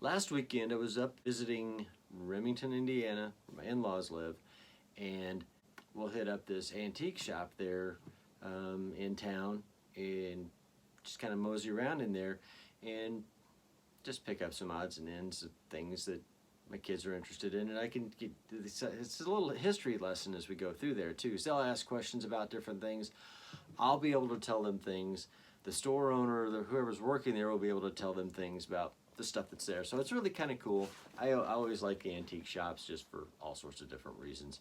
Last weekend I was up visiting Remington, Indiana, where my in-laws live, and we'll hit up this antique shop there in town and just kind of mosey around in there and just pick up some odds and ends of things that my kids are interested in, and I can get it's a little history lesson as we go through there too. So they'll ask questions about different things. I'll be able to tell them things. The store owner or whoever's working there will be able to tell them things about the stuff that's there. So it's really kind of cool. I always like antique shops just for all sorts of different reasons.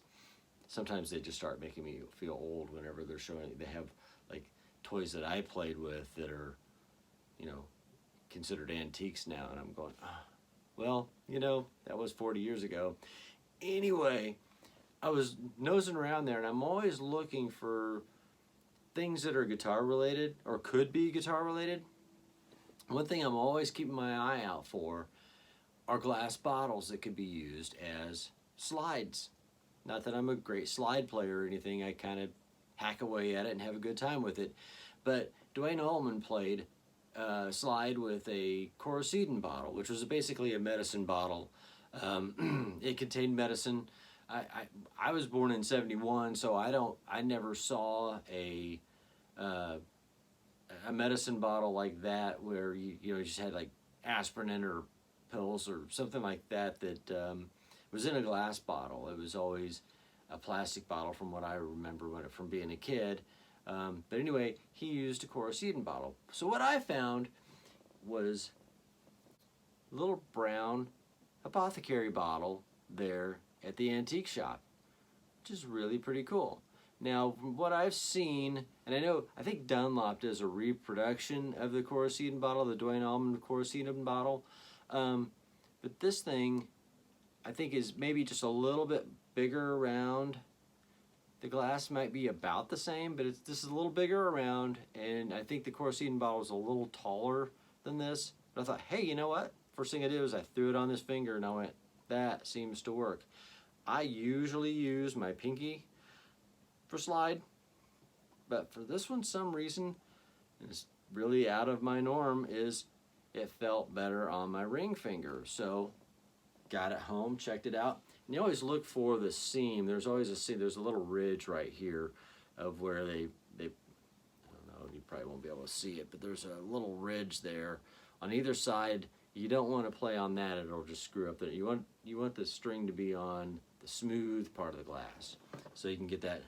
Sometimes they just start making me feel old whenever they're showing. They have like toys that I played with that are, you know, considered antiques now, and I'm going, well, you know, that was 40 years ago. Anyway, I was nosing around there, and I'm always looking for things that are guitar related or could be guitar related. One thing I'm always keeping my eye out for are glass bottles that could be used as slides. Not that I'm a great slide player or anything, I kind of hack away at it and have a good time with it. But Duane Allman played slide with a Coricidin bottle, which was basically a medicine bottle. It contained medicine. I was born in '71, so I never saw a medicine bottle like that where you just had like aspirin in or pills or something like that was in a glass bottle. It was always a plastic bottle from what I remember from being a kid. But anyway, he used a Coricidin bottle. So what I found was a little brown apothecary bottle there at the antique shop, which is really pretty cool. Now, from what I've seen, and I think Dunlop does a reproduction of the Coricidin bottle, the Duane Allman Coricidin bottle, but this thing I think is maybe just a little bit bigger around. The glass might be about the same, but this is a little bigger around, and I think the Coricidin bottle is a little taller than this. But I thought, hey, you know what? First thing I did was I threw it on this finger, and I went, that seems to work. I usually use my pinky for slide, but for this one, some reason, and it's really out of my norm, is it felt better on my ring finger. So got it home, checked it out. And you always look for the seam. There's always a seam. There's a little ridge right here of where they I don't know, you probably won't be able to see it, but there's a little ridge there on either side. You don't want to play on that, it'll just screw up there. You want the string to be on the smooth part of the glass, so you can get that.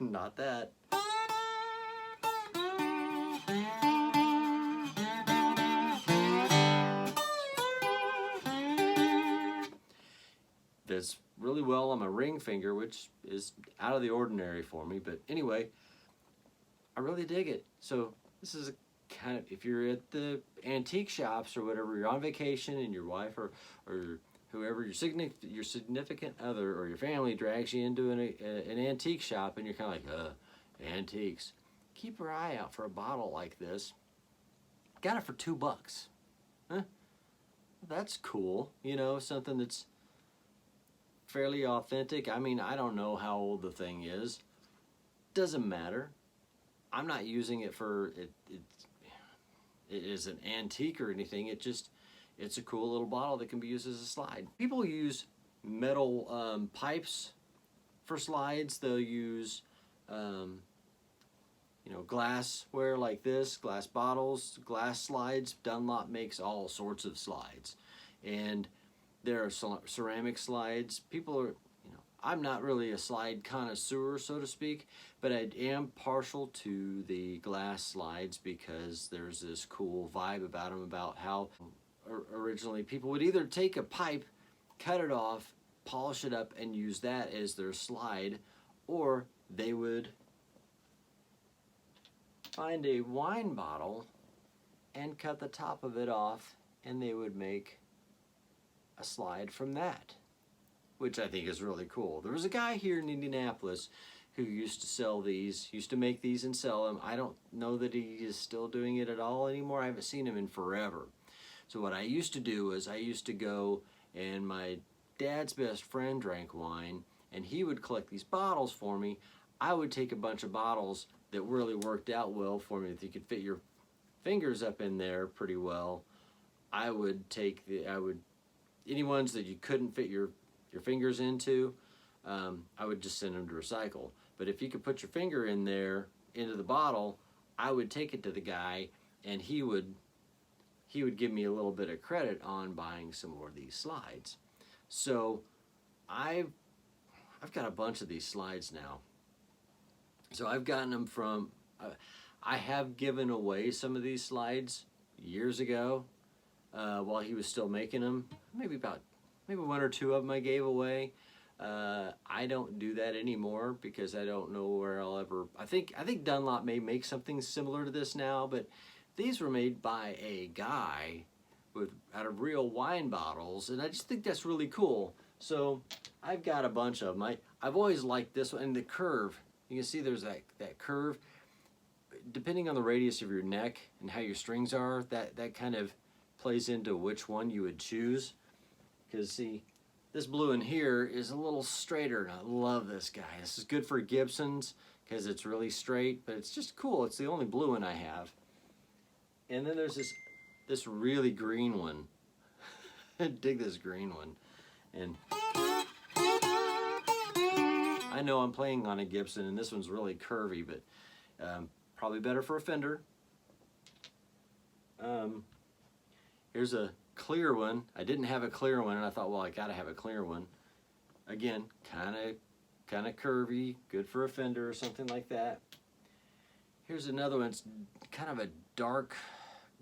Not that. That's really well on my ring finger, which is out of the ordinary for me. But anyway, I really dig it. So this is a kind of, if you're at the antique shops or whatever, you're on vacation and your wife or whoever, your significant other or your family drags you into an antique shop and you're kind of like, antiques. Keep your eye out for a bottle like this. Got it for $2. Huh? That's cool. You know, something that's fairly authentic. I mean, I don't know how old the thing is. Doesn't matter. I'm not using it for it is an antique or anything. It's a cool little bottle that can be used as a slide. People use metal pipes for slides. They'll use glassware like this, glass bottles, glass slides. Dunlop makes all sorts of slides, and there are ceramic slides. People are, I'm not really a slide connoisseur, so to speak, but I am partial to the glass slides because there's this cool vibe about them, about how originally people would either take a pipe, cut it off, polish it up, and use that as their slide, or they would find a wine bottle and cut the top of it off, and they would make a slide from that, which I think is really cool. There was a guy here in Indianapolis who used to sell these, used to make these and sell them. I don't know that he is still doing it at all anymore. I haven't seen him in forever. So what I used to do is I used to go, and my dad's best friend drank wine, and he would collect these bottles for me. I would take a bunch of bottles that really worked out well for me, that you could fit your fingers up in there pretty well. I would take any ones that you couldn't fit your fingers into, I would just send them to recycle. But if you could put your finger in there into the bottle, I would take it to the guy, and he would give me a little bit of credit on buying some more of these slides. So I've got a bunch of these slides now. So I've gotten them from, I have given away some of these slides years ago while he was still making them. Maybe one or two of them I gave away. I don't do that anymore because I don't know where I'll ever. I think Dunlop may make something similar to this now, but these were made by a guy out of real wine bottles, and I just think that's really cool. So I've got a bunch of them. I've always liked this one, and the curve. You can see there's that curve. Depending on the radius of your neck and how your strings are, that kind of plays into which one you would choose. Because see, this blue in here is a little straighter, and I love this guy. This is good for Gibsons because it's really straight, but it's just cool. It's the only blue one I have. And then there's this really green one. I dig this green one. And I know I'm playing on a Gibson, and this one's really curvy, but probably better for a Fender. Here's a clear one. I didn't have a clear one, and I thought, well, I gotta have a clear one. Again, kind of curvy, good for a Fender or something like that. Here's another one. It's kind of a dark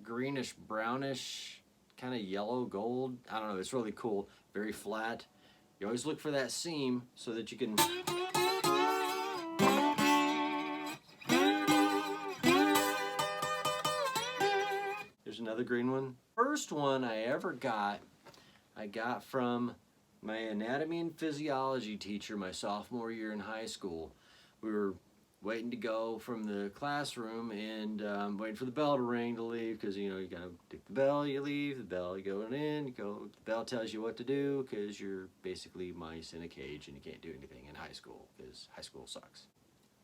greenish brownish, kind of yellow gold. I don't know. It's really cool. Very flat. You always look for that seam so that you can. There's another green one. First one I ever got, I got from my anatomy and physiology teacher my sophomore year in high school. We were waiting to go from the classroom and waiting for the bell to ring to leave, because you gotta take the bell, you leave, the bell, you go in, the bell tells you what to do, because you're basically mice in a cage and you can't do anything in high school because high school sucks.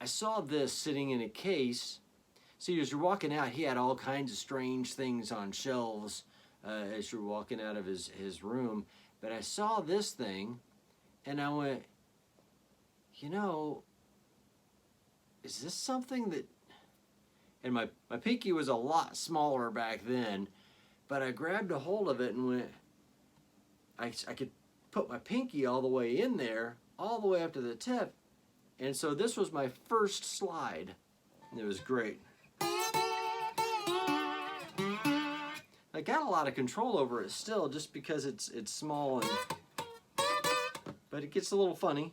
I saw this sitting in a case. See, as you're walking out, he had all kinds of strange things on shelves as you're walking out of his room. But I saw this thing, and I went, is this something that... And my pinky was a lot smaller back then, but I grabbed a hold of it and went... I could put my pinky all the way in there, all the way up to the tip. And so this was my first slide. It was great. I got a lot of control over it still, just because it's small, but it gets a little funny.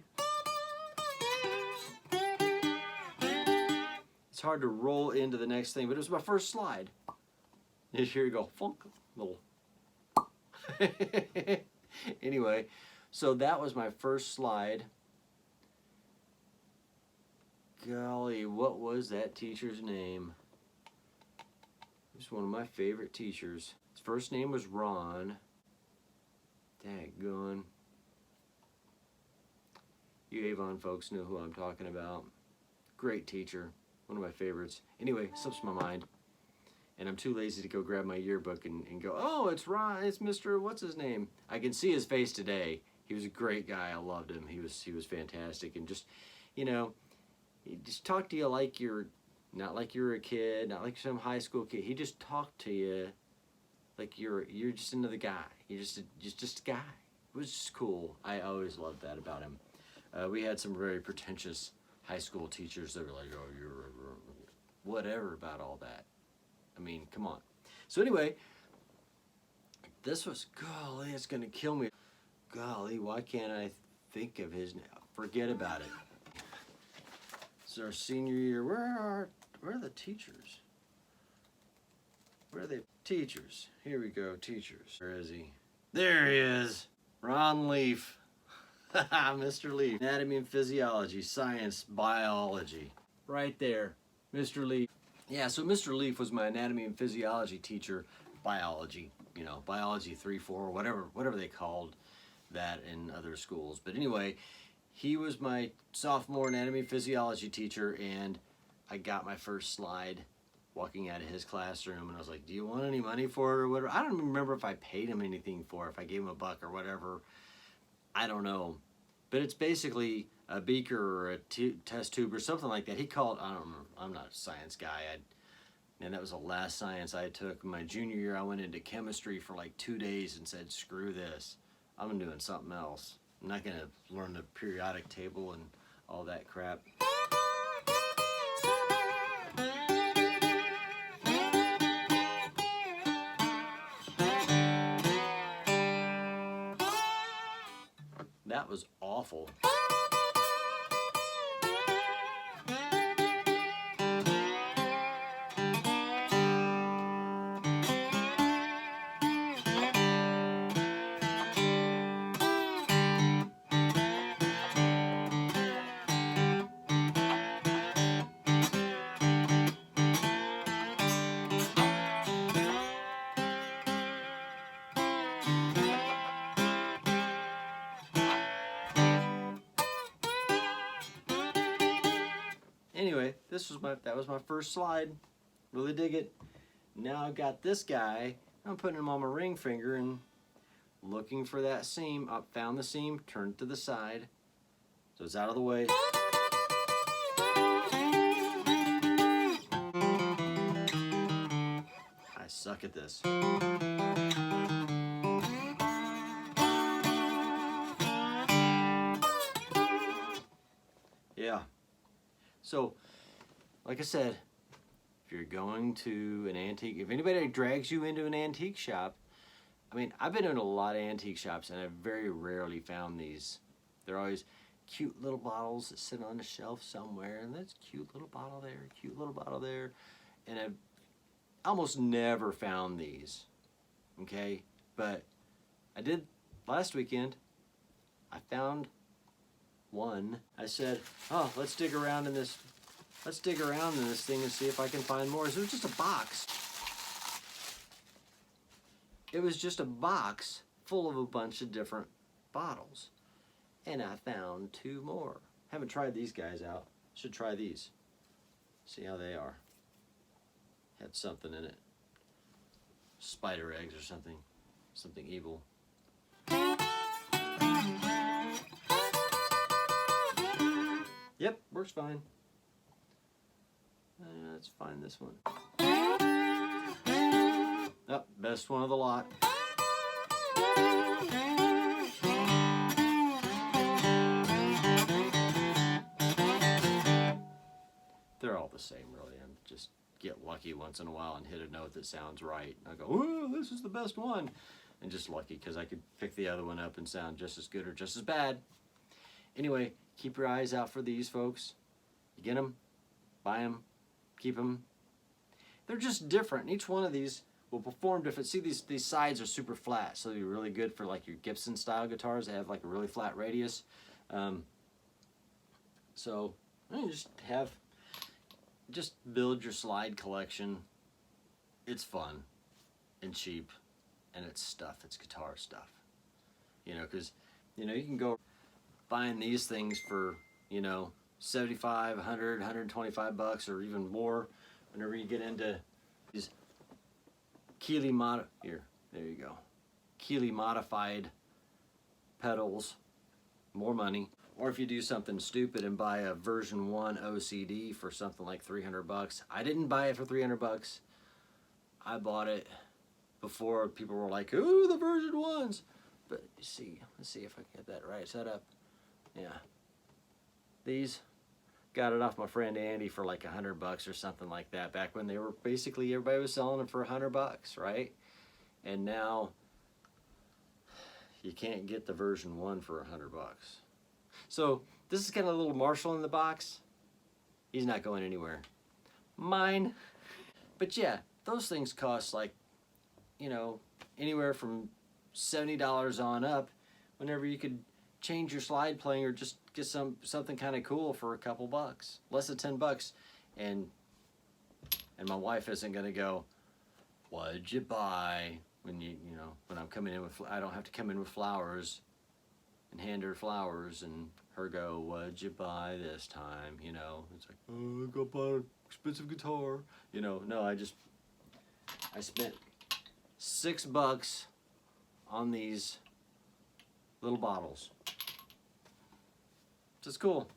It's hard to roll into the next thing, but it was my first slide. And here you go, funk, little. Anyway, so that was my first slide. Golly, what was that teacher's name? He was one of my favorite teachers. His first name was Ron. Daggone. You Avon folks know who I'm talking about. Great teacher. One of my favorites. Anyway, slips my mind. And I'm too lazy to go grab my yearbook and go, oh, it's Ron, it's Mr. What's his name? I can see his face today. He was a great guy. I loved him. He was fantastic. And just, he just talked to you like you're, not like you're a kid, not like some high school kid. He just talked to you like you're just another guy. You're just a guy. It was just cool. I always loved that about him. We had some very pretentious high school teachers that were like, oh, you're whatever about all that. I mean, come on. So anyway, this was, golly, it's gonna kill me. Golly, why can't I think of his name? Forget about it. It's our senior year. Where are the teachers? Where are the teachers? Here we go, teachers. Where is he? There he is. Ron Leaf. Mr. Leaf. Anatomy and physiology, science, biology. Right there, Mr. Leaf. Yeah, so Mr. Leaf was my anatomy and physiology teacher, biology, biology 3, 4, whatever they called that in other schools. But anyway, he was my sophomore anatomy and physiology teacher, and I got my first slide walking out of his classroom, and I was like, do you want any money for it or whatever? I don't even remember if I paid him anything for it, if I gave him $1 or whatever. I don't know. But it's basically a beaker or a test tube or something like that. He called, I don't remember, I'm not a science guy. And that was the last science I took. My junior year, I went into chemistry for like 2 days and said, screw this. I'm doing something else. I'm not gonna learn the periodic table and all that crap. That was awful. Anyway, that was my first slide. Really dig it. Now I've got this guy. I'm putting him on my ring finger and looking for that seam. I found the seam, turned it to the side, so it's out of the way. I suck at this. Yeah. So, like I said, if you're going to an antique, if anybody drags you into an antique shop, I mean, I've been in a lot of antique shops and I've very rarely found these. They're always cute little bottles that sit on a shelf somewhere, and that's cute little bottle there, cute little bottle there, and I've almost never found these, okay? But I did last weekend. I found one. I said, oh, let's dig around in this thing and see if I can find more. So it was just a box. It was just a box full of a bunch of different bottles. And I found 2 more. Haven't tried these guys out. Should try these. See how they are. Had something in it. Spider eggs or something. Something evil. Yep, works fine. Let's find this one. Oh, best one of the lot. They're all the same, really. I'm just get lucky once in a while and hit a note that sounds right. I go, ooh, this is the best one. And just lucky because I could pick the other one up and sound just as good or just as bad. Anyway, keep your eyes out for these, folks. You get them, buy them, keep them. They're just different. Each one of these will perform different. See, these sides are super flat, so they're really good for like your Gibson style guitars. They have like a really flat radius. So you just build your slide collection. It's fun and cheap, and it's stuff. It's guitar stuff. You know, because you can go buying these things for 75, 100, 125 bucks or even more whenever you get into these Keeley modified pedals, more money. Or if you do something stupid and buy a version 1 OCD for something like 300 bucks. I didn't buy it for 300 bucks. I bought it before people were like, ooh, the version 1s. But you see, let's see if I can get that right set up. Yeah. These, got it off my friend Andy for like 100 bucks or something like that, back when they were basically, everybody was selling them for 100 bucks, right? And now you can't get the version 1 for 100 bucks. So this is kind of a little Marshall in the box. He's not going anywhere. Mine. But yeah, those things cost like, anywhere from $70 on up, whenever you could change your slide playing or just get something kind of cool for a couple bucks, less than 10 bucks. And my wife isn't gonna go, what'd you buy? When when I'm coming in with, I don't have to come in with flowers and hand her flowers and her go, what'd you buy this time? It's like, oh, I expensive guitar. You know, no, I spent $6 on these little bottles. Just cool.